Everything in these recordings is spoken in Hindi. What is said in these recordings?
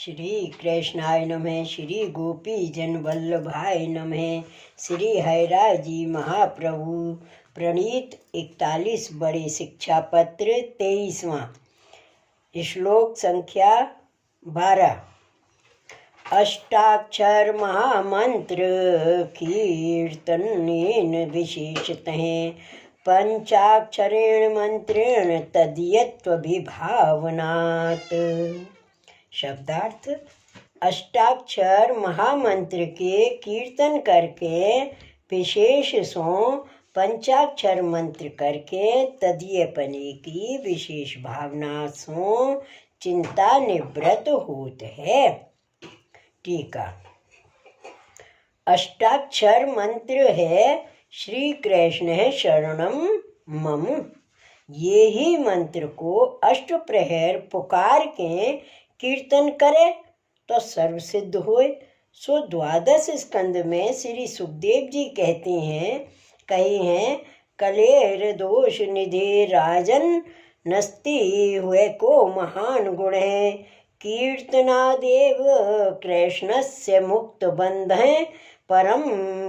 श्री कृष्णाय नमः। श्री गोपी जन वल्लभाय नमः। श्री हैराज जी महाप्रभु प्रणीत 41 बड़े शिक्षा पत्र 23वां। श्लोक संख्या 12। अष्टाक्षर महामंत्र कीर्तनेन विशेषतः पंचाक्षरेण मंत्रेण तदीयत्व विभावनात्। शब्दार्थ: अष्टाक्षर महामंत्र के कीर्तन करके, विशेष सो पंचाक्षर मंत्र करके तदीयपने की विशेष भावना सो चिंता निवृत्त होत है। टीका: अष्टाक्षर मंत्र है श्री कृष्ण शरणम मम। ये ही मंत्र को अष्ट प्रहर पुकार के कीर्तन करे तो सर्व सिद्ध होए। सो 12 स्कंद में श्री सुखदेव जी कहे हैं कलेर दोष निधि राजन नस्ति हुए को महान गुण है कीर्तनादेव कृष्णस्य मुक्त बंधं परम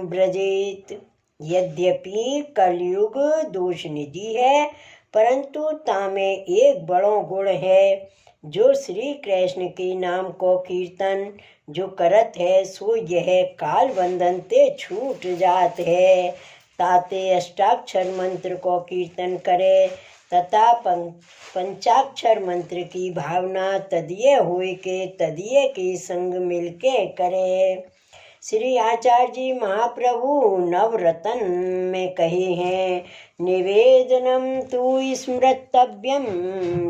ब्रजेत। यद्यपि कलयुग दोष निधि है, परंतु तामे एक बड़ो गुण है। जो श्री कृष्ण के नाम को कीर्तन जो करत है, सो यह काल बंधन ते छूट जात है। ताते अष्टाक्षर मंत्र को कीर्तन करे तथा पंचाक्षर मंत्र की भावना तदीय हुए के तदीय के संग मिलके करे। श्री आचार्य जी महाप्रभु नवरतन में कहे हैं, निवेदनम तु स्मृतव्यम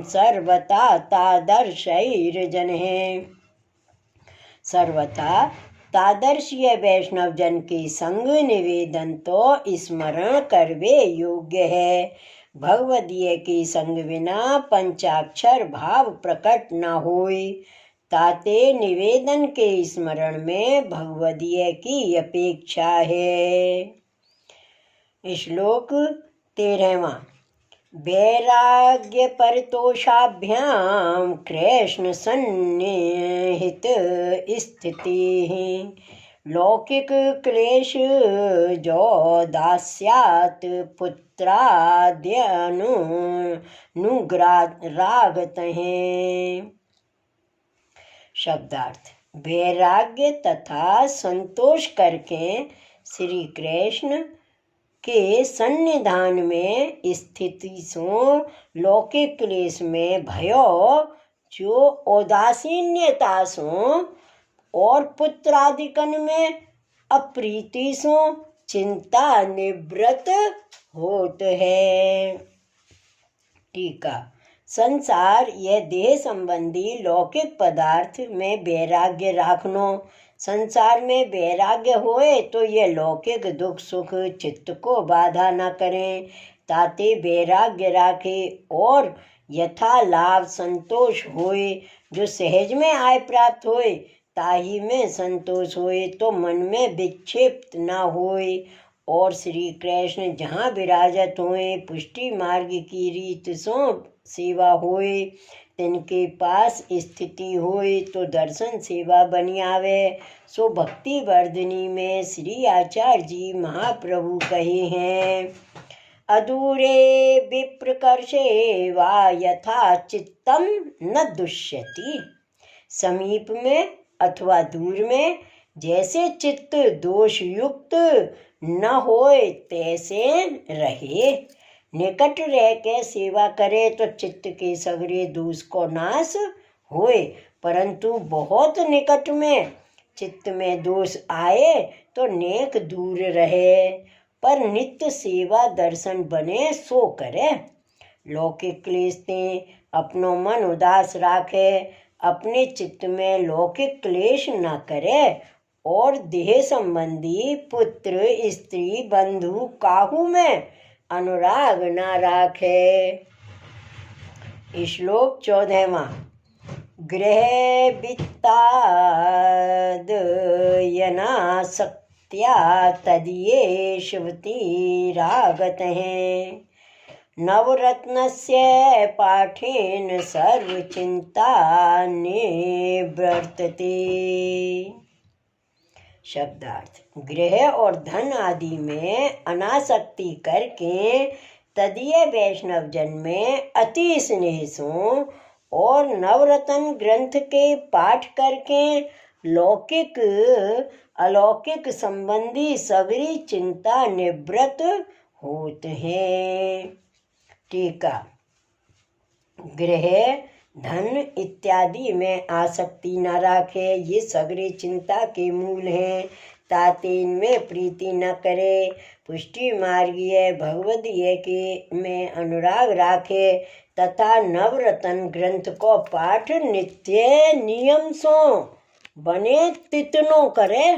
सर्वथा तादर्शैर्जन है। सर्वथा तादर्शीय वैष्णव जन के संग निवेदन तो स्मरण करवे योग्य है। भगवदीय के संग बिना पंचाक्षर भाव प्रकट न होए। ताते निवेदन के स्मरण में भगवदीय की अपेक्षा है। श्लोक 13वां। वैराग्य परतोषाभ्याम कृष्ण सन्निहित स्थिति लौकिक क्लेश जो दास्यात पुत्राद्यनुरागत हैं। शब्दार्थ: वैराग्य तथा संतोष करके श्री कृष्ण के सन्निधान में स्थिति सो लौकिक क्लेश में भयो जो उदासीन्यता सो और पुत्रादिकन में अप्रीति सो चिंता निवृत्त होत है। टीका: संसार यह देह संबंधी लौकिक पदार्थ में वैराग्य राखनो। संसार में वैराग्य होए तो यह लौकिक दुख सुख चित्त को बाधा न करें। ताते वैराग्य राखे और यथा लाभ संतोष होए। जो सहज में आय प्राप्त होए ताही में संतोष होए तो मन में विक्षिप्त न होए। और श्री कृष्ण जहाँ विराजत होए पुष्टि मार्ग की रीत सो सेवा होए। तिनके पास स्थिति होए तो दर्शन सेवा बनी आवे। सो भक्ति वर्धनी में श्री आचार्य जी महाप्रभु कहे हैं, अदूरे विप्रकर्षे वा यथा चित्तम न दुष्यति। समीप में अथवा दूर में जैसे चित्त दोष युक्त न होए तैसे रहे। निकट रह के सेवा करे तो चित्त के सगरे दोष को नाश होए, परंतु बहुत निकट में चित्त में दोष आए तो नेक दूर रहे। पर नित्य सेवा दर्शन बने सो करे। लौकिक क्लेश ते अपनो मन उदास राखे, अपने चित्त में लौकिक क्लेश न करे और देह संबंधी पुत्र स्त्री बंधु काहू में अनुराग न राखे। श्लोक 14वां। गृह वित्तादयनासक्त्या तदीये शिवति रागत हैं नवरत्नस्य पाठेन सर्वचिंता निवर्तते। शब्दार्थ। गृह और धन आदि में अनासक्ति करके तदीय वैष्णव जन में अति स्नेह सो और नवरत्न ग्रंथ के पाठ करके लौकिक अलौकिक संबंधी सगरी चिंता निवृत्त होते हैं। टीका। गृह धन इत्यादि में आसक्ति न राखे, ये सगरे चिंता के मूल हैं। ताते इनमें प्रीति न करे, पुष्टि मार्गीय भगवदीय के में अनुराग राखे तथा नवरत्न ग्रंथ को पाठ नित्य नियम सो बने तितनो करे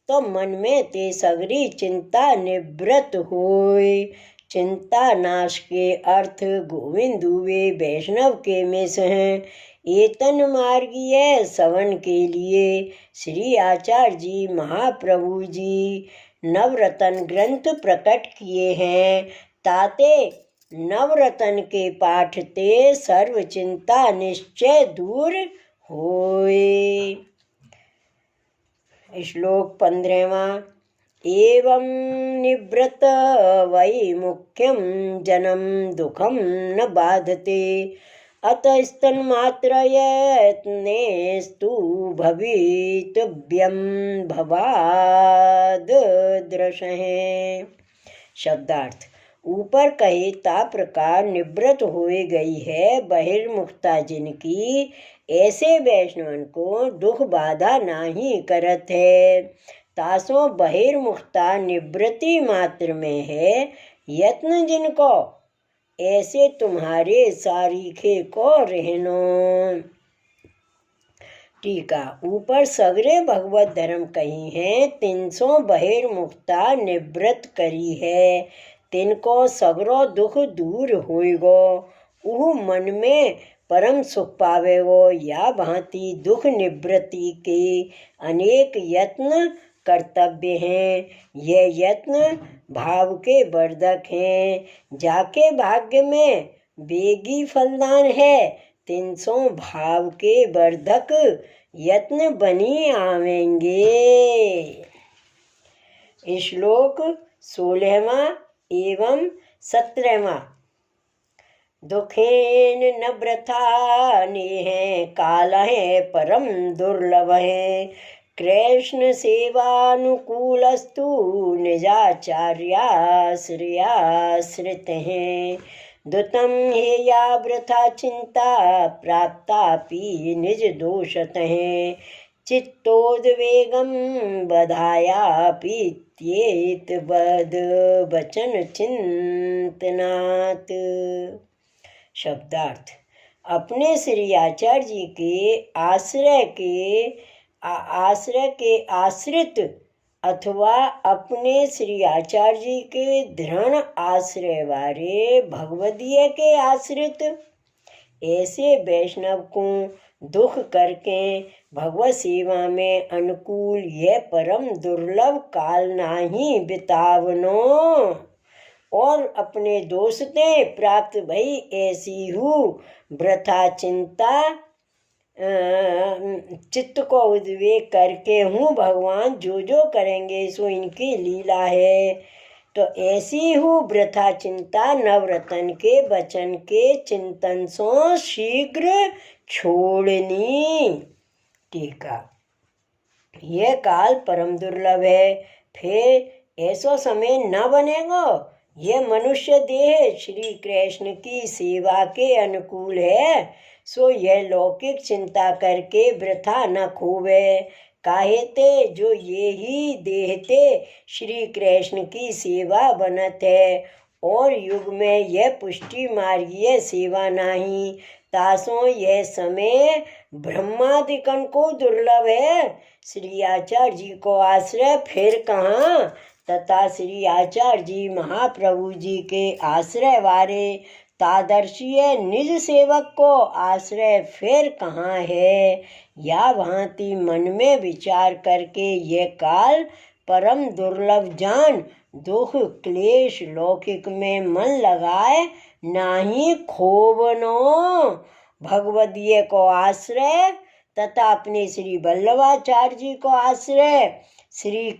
तो मन में ते सगरी चिंता निवृत्त होय। चिंता नाश के अर्थ गोविंद हुए वैष्णव के में से हैं। एतन मार्गीय सवन के लिए श्री आचार्य जी महाप्रभु जी नवरत्न ग्रंथ प्रकट किए हैं। ताते नवरत्न के पाठ ते सर्व चिंता निश्चय दूर होए। श्लोक 15वां। एवं निवृत्त वै मुख्यम जन्म दुखम न बाधते अतस्तन्मात्र यत्नेस्तु भवितव्यं भवाद दृशः। शब्दार्थ। ऊपर कहे ता प्रकार निवृत्त हुए गई है बहिर्मुखता जिनकी, ऐसे वैष्णवन को दुख बाधा नाही करत है। तासो बहिर्मुखता निवृत्ति मात्र में है, यत्न जिनको ऐसे तुम्हारे सारीखे को रहनो। टीका। ऊपर सगरे भगवत धर्म कही हैं, 300 बहिर्मुखता निवृत्त करी है, तिनको सगरो दुख दूर होएगो, उह मन में परम सुख पावेगो। या भांति दुख निवृत्ति के अनेक यत्न कर्तव्य हैं। ये यत्न भाव के वर्धक हैं, जाके भाग्य में वेगी फलदान है। 300 भाव के वर्धक यत्न बनी आवेंगे। श्लोक 16वां एवं 17वां। दुखेन न वृथा नेह कालः परम दुर्लभः कृष्ण सेवानुकूलस्तु निजाचार्याश्रयाश्रितः दुतम हेया वृथा चिंता प्राप्तापि निज दोषतः चित्तोद्वेगं बधायापीत्येत बद वचन चिंतनात्। शब्दार्थ। अपने श्री आचार्य जी के आश्रय के आश्रित अथवा अपने श्री आचार्य जी के दृढ़ आश्रय वाले भगवदीय के आश्रित ऐसे वैष्णव को दुख करके भगवत सेवा में अनुकूल यह परम दुर्लभ काल नाही बितावनो और अपने दोषते प्राप्त भई ऐसी हूँ वृथा चिंता चित्त को उद्वेग करके हूँ भगवान जो करेंगे सो इनकी लीला है। तो ऐसी हूँ वृथा चिंता नवरत्न के वचन के चिंतन सो शीघ्र छोड़नी। टीका। यह काल परम दुर्लभ है, फिर ऐसा समय न बनेगा। यह मनुष्य देह श्री कृष्ण की सेवा के अनुकूल है, सो यह लौकिक चिंता करके वृथा न खोवे। काहेते जो ये ही देहते श्री कृष्ण की सेवा बनत है और युग में यह पुष्टि मार्गीय सेवा नहीं। तासों यह समय ब्रह्मादिकन को दुर्लभ है। श्री आचार्य जी को आश्रय फिर कहाँ तथा श्री आचार्य जी महाप्रभु जी के आश्रय वाले तादर्शीय निज सेवक को आश्रय फिर कहाँ है। या भांति मन में विचार करके ये काल परम दुर्लभ जान, दुख क्लेश लौकिक में मन लगाए नाही खोबनो। भगवदीय को आश्रय तथा अपने श्री वल्लभाचार्य जी को आश्रय श्री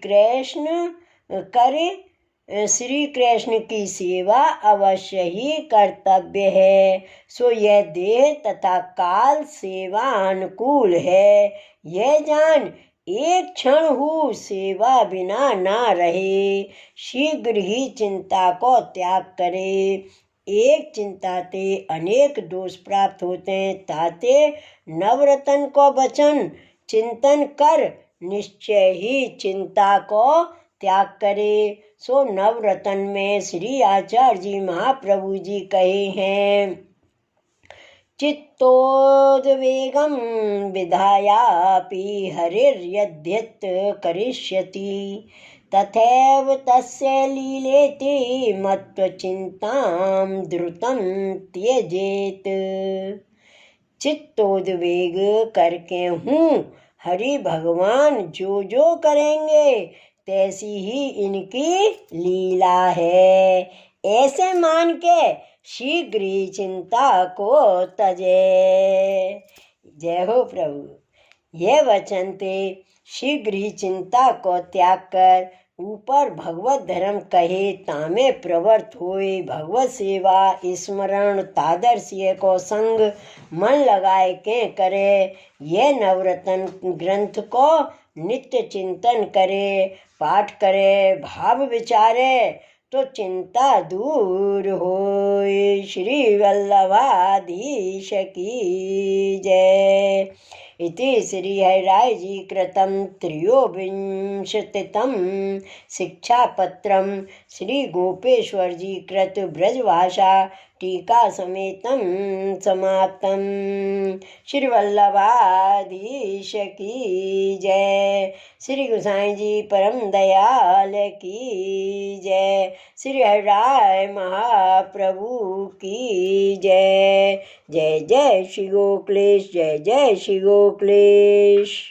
कृष्ण की सेवा अवश्य ही कर्तव्य है। सो यह देह तथा काल सेवा अनुकूल है। यह जान एक क्षण हु सेवा बिना ना रहे, शीघ्र ही चिंता को त्याग करे। एक चिंता ते अनेक दोष प्राप्त होते हैं, ताते नवरतन को वचन चिंतन कर निश्चय ही चिंता को त्याग करे। सो नवरतन में श्री आचार्य जी महाप्रभु जी कहे हैं, चित्तोद्वेगं विधायापि हरिर्यद्यत् करिष्यति, तथैव तस्य लीलेति मत्वचिन्तां द्रुतं त्यजेत। चित्तोद्वेग करके हूँ हरि भगवान जो जो करेंगे तैसी ही इनकी लीला है, ऐसे मान के शीघ्र ही चिंता को तजे। जय हो प्रभु। यह वचन ते शीघ्र ही चिंता को त्याग कर ऊपर भगवत धर्म कहे तामे प्रवृत्त होए। भगवत सेवा स्मरण तादर्श्य को संग मन लगाए के करे। यह नवरत्न ग्रंथ को नित्य चिंतन करे, पाठ करे, भाव विचारे तो चिंता दूर होए। श्री वल्लभाधीश की जय। इति श्री हरिराय जी कृतं त्रयोविंशतितम शिक्षापत्रम श्री गोपेश्वर जी कृत ब्रजभाषा टीका समेतम समाप्तम। श्री वल्लभाधीश की जय। श्री गोसाई जी परम दयाल की जय। श्री हरिराय महाप्रभु की जय। जय जय श्री गोकुलेश, जय जय श्री गोकुलेश।